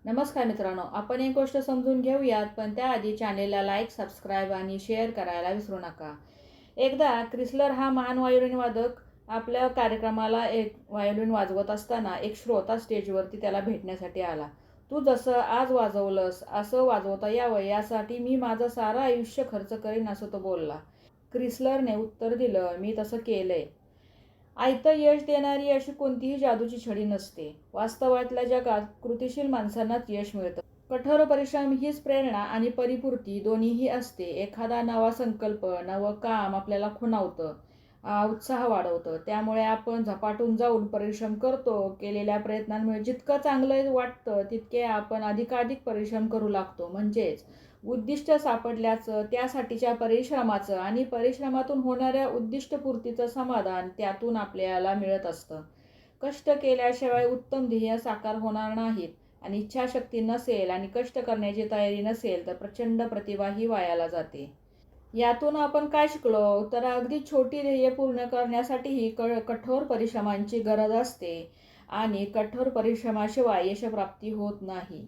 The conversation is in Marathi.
नमस्कार मित्रांनो, आपण एक गोष्ट समजून घेऊयात, पण त्याआधी चॅनेलला लाईक, सबस्क्राईब आणि शेअर करायला विसरू नका. एकदा क्रिस्लर हा महान व्हायोलिन वादक आपल्या कार्यक्रमाला एक व्हायोलिन वाजवत असताना एक श्रोता स्टेजवरती त्याला भेटण्यासाठी आला. "तू जसं आज वाजवलंस असं वाजवता यावं यासाठी मी माझं सारं आयुष्य खर्च करीन," असं तो बोलला. क्रिस्लरने उत्तर दिलं, "मी तसं केलंय. आयतं यश देणारी अशी कोणतीही जादूची छडी नसते. वास्तवातल्या जगात कृतिशील माणसांनाच यश मिळतं. कठोर परिश्रम हीच प्रेरणा आणि परिपूर्ती दोन्हीही असते. एखादा नवा संकल्प, नवं काम आपल्याला खुणावतं, उत्साह वाढवतं. त्यामुळे आपण झपाटून जाऊन परिश्रम करतो. केलेल्या प्रयत्नांमुळे जितकं चांगलं वाटतं, तितके आपण अधिकाधिक परिश्रम करू लागतो. म्हणजेच उद्दिष्ट सापडल्याचं, त्यासाठीच्या परिश्रमाचं आणि परिश्रमातून होणाऱ्या उद्दिष्टपूर्तीचं समाधान त्यातून आपल्याला मिळत असतं. कष्ट केल्याशिवाय उत्तम ध्येय साकार होणार नाहीत आणि इच्छाशक्ती नसेल आणि कष्ट करण्याची तयारी नसेल तर प्रचंड प्रतिभाही वायाला जाते. यातून आपण काय शिकलो? तर अगदी छोटी ध्येय पूर्ण करण्यासाठीही कठोर परिश्रमांची गरज असते आणि कठोर परिश्रमाशिवाय यशप्राप्ती होत नाही.